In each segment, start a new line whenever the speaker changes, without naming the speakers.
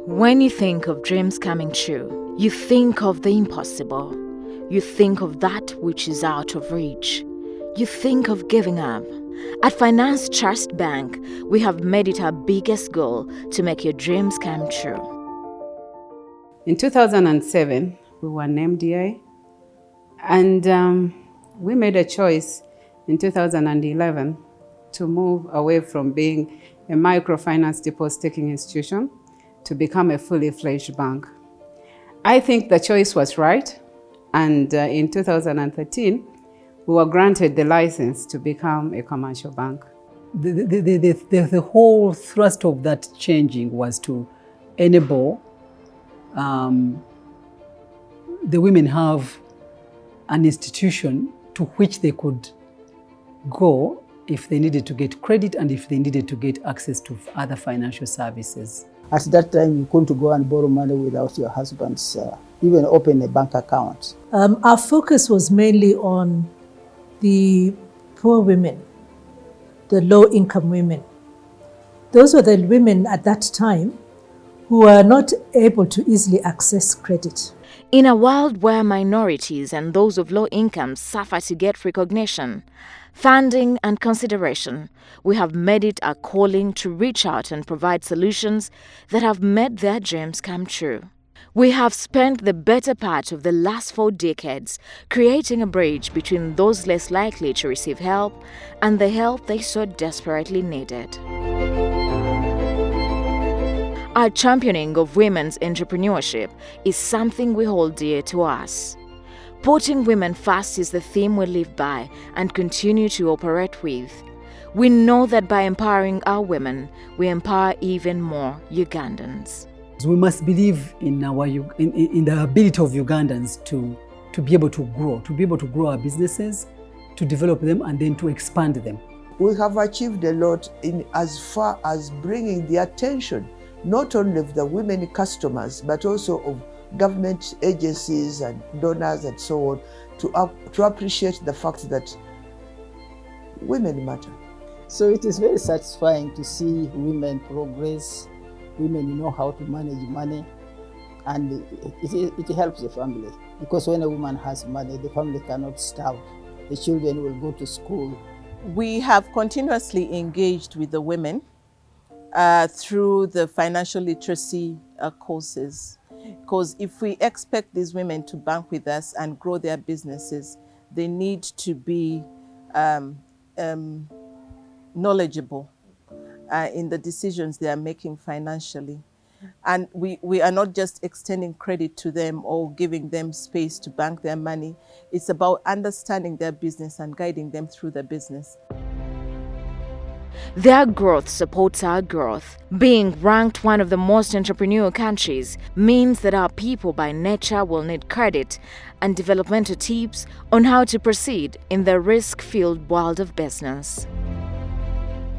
When you think of dreams coming true, you think of the impossible. You think of that which is out of reach. You think of giving up. At Finance Trust Bank, we have made it our biggest goal to make your dreams come true.
In 2007, we were an MDI, and we made a choice in 2011 to move away from being a microfinance deposit-taking institution to become a fully fledged bank. I think the choice was right, and in 2013, we were granted the license to become a commercial bank.
The whole thrust of that changing was to enable the women have an institution to which they could go if they needed to get credit and if they needed to get access to other financial services.
At that time, you couldn't go and borrow money without your husband's, even open a bank account.
Our focus was mainly on the poor women, the low-income women. Those were the women at that time who were not able to easily access credit.
In a world where minorities and those of low income suffer to get recognition, funding and consideration, we have made it our calling to reach out and provide solutions that have made their dreams come true. We have spent the better part of the last 4 decades creating a bridge between those less likely to receive help and the help they so desperately needed. Our championing of women's entrepreneurship is something we hold dear to us. Putting women first is the theme we live by and continue to operate with. We know that by empowering our women, we empower even more Ugandans.
We must believe in in the ability of Ugandans to be able to grow our businesses, to develop them and then to expand them.
We have achieved a lot in as far as bringing the attention not only of the women customers, but also of government agencies and donors and so on, to appreciate the fact that women matter.
So it is very satisfying to see women progress, women know how to manage money, and it helps the family. Because when a woman has money, the family cannot starve. The children will go to school.
We have continuously engaged with the women through the financial literacy courses. Because if we expect these women to bank with us and grow their businesses, they need to be knowledgeable in the decisions they are making financially. And we are not just extending credit to them or giving them space to bank their money. It's about understanding their business and guiding them through the business.
Their growth supports our growth. Being ranked one of the most entrepreneurial countries means that our people by nature will need credit and developmental tips on how to proceed in the risk-filled world of business.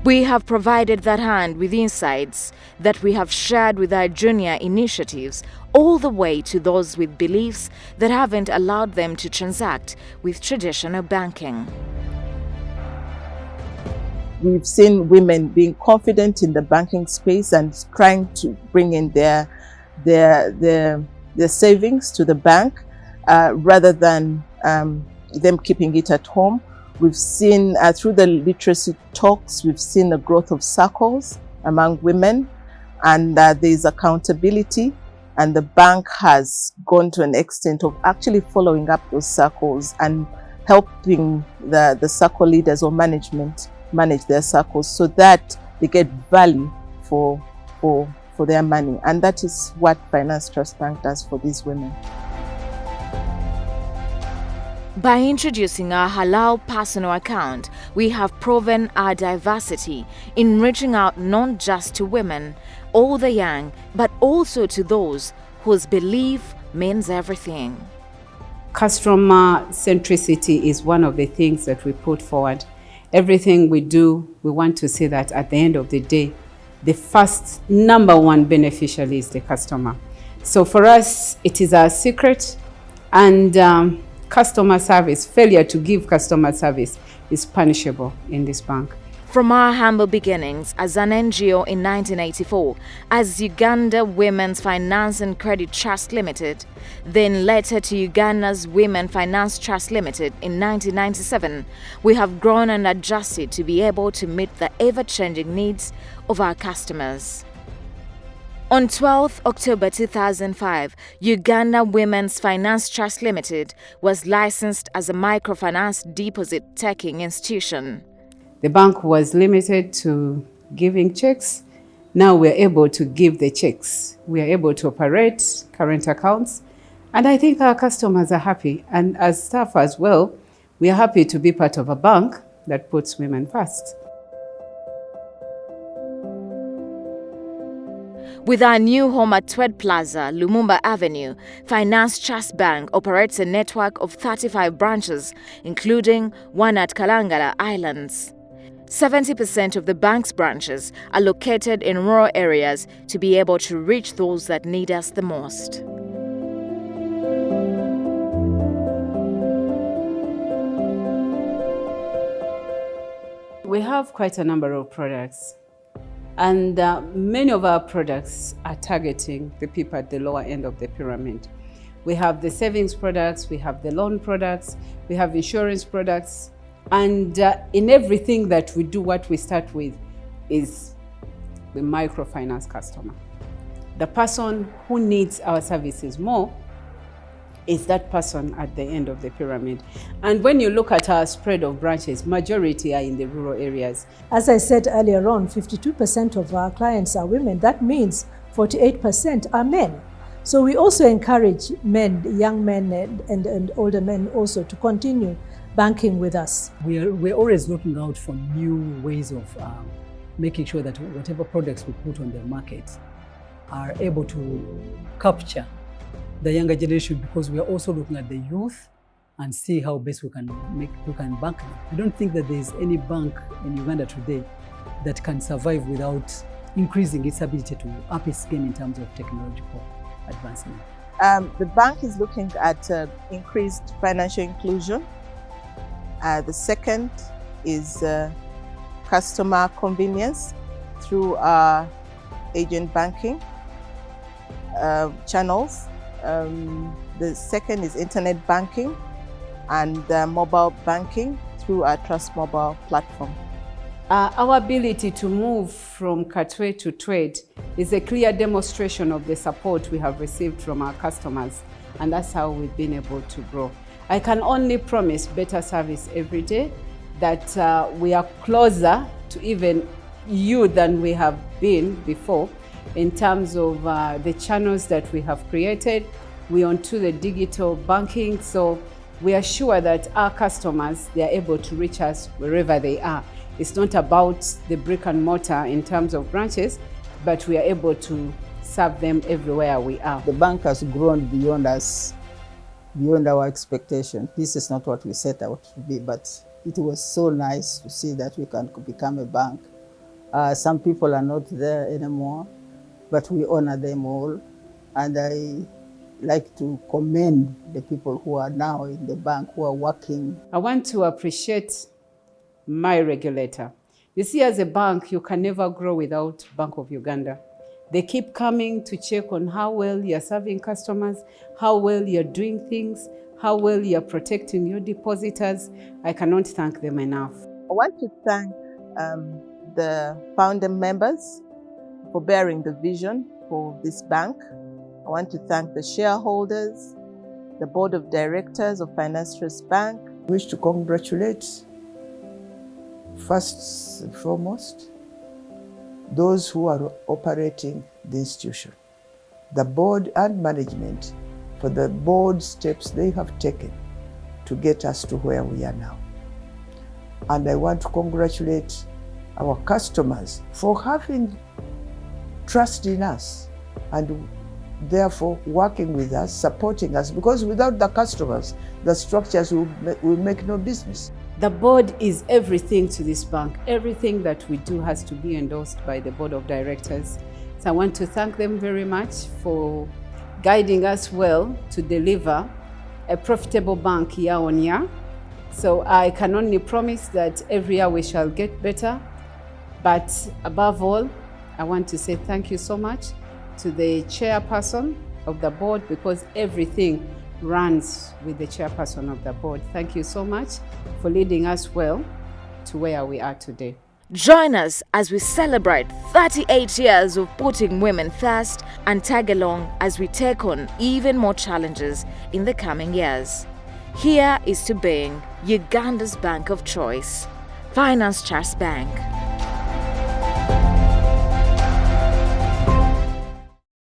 We have provided that hand with insights that we have shared with our junior initiatives, all the way to those with beliefs that haven't allowed them to transact with traditional banking.
We've seen women being confident in the banking space and trying to bring in their savings to the bank rather than them keeping it at home. We've seen through the literacy talks, we've seen the growth of circles among women, and there's accountability, and the bank has gone to an extent of actually following up those circles and helping the circle leaders or management manage their circles so that they get value for their money. And that is what Finance Trust Bank does for these women.
By introducing our Halal personal account, we have proven our diversity in reaching out not just to women or the young, but also to those whose belief means everything.
Customer centricity is one of the things that we put forward. Everything we do, we want to see that at the end of the day, the first #1 beneficiary is the customer. So for us, it is our secret, and customer service, failure to give customer service is punishable in this bank.
From our humble beginnings as an NGO in 1984, as Uganda Women's Finance and Credit Trust Limited, then later to Uganda's Women Finance Trust Limited in 1997, we have grown and adjusted to be able to meet the ever-changing needs of our customers. On 12 October 2005, Uganda Women's Finance Trust Limited was licensed as a microfinance deposit-taking institution.
The bank was limited to giving checks. Now we're able to give the checks. We are able to operate current accounts. And I think our customers are happy. And as staff as well, we are happy to be part of a bank that puts women first.
With our new home at Twed Plaza, Lumumba Avenue, Finance Trust Bank operates a network of 35 branches, including one at Kalangala Islands. 70% of the bank's branches are located in rural areas to be able to reach those that need us the most.
We have quite a number of products, and many of our products are targeting the people at the lower end of the pyramid. We have the savings products, we have the loan products, we have insurance products, and in everything that we do, what we start with is the microfinance customer. The person who needs our services more is that person at the end of the pyramid. And when you look at our spread of branches, majority are in the rural areas.
As I said earlier on, 52% of our clients are women. That means 48% are men. So we also encourage men, young men and older men also to continue banking with us.
We're always looking out for new ways of making sure that whatever products we put on the market are able to capture the younger generation, because we are also looking at the youth and see how best we can bank them. I don't think that there is any bank in Uganda today that can survive without increasing its ability to up its game in terms of technological advancement.
The bank is looking at increased financial inclusion. The second is customer convenience through our agent banking channels. The second is internet banking and mobile banking through our Trust Mobile platform.
Our ability to move from Katwe to Twed is a clear demonstration of the support we have received from our customers, and that's how we've been able to grow. I can only promise better service every day, that we are closer to even you than we have been before in terms of the channels that we have created. We're onto the digital banking, so we are sure that our customers, they are able to reach us wherever they are. It's not about the brick and mortar in terms of branches, but we are able to serve them everywhere we are.
The bank has grown beyond us, beyond our expectation. This is not what we set out to be, but it was so nice to see that we can become a bank. Some people are not there anymore, but we honor them all. And I like to commend the people who are now in the bank, who are working.
I want to appreciate my regulator. You see, as a bank, you can never grow without Bank of Uganda. They keep coming to check on how well you're serving customers, how well you're doing things, how well you're protecting your depositors. I cannot thank them enough.
I want to thank the founder members for bearing the vision for this bank. I want to thank the shareholders, the board of directors of Finance Trust Bank.
I wish to congratulate, first and foremost, those who are operating the institution, the board and management, for the bold steps they have taken to get us to where we are now. And I want to congratulate our customers for having trust in us and therefore working with us, supporting us, because without the customers, the structures will make no business.
The board is everything to this bank. Everything that we do has to be endorsed by the board of directors. So I want to thank them very much for guiding us well to deliver a profitable bank year on year. So I can only promise that every year we shall get better But above all, I want to say thank you so much to the chairperson of the board, because everything runs with the chairperson of the board. Thank you so much for leading us well to where we are today.
Join us as we celebrate 38 years of putting women first, and tag along as we take on even more challenges in the coming years. Here is to being Uganda's bank of choice, Finance Trust Bank.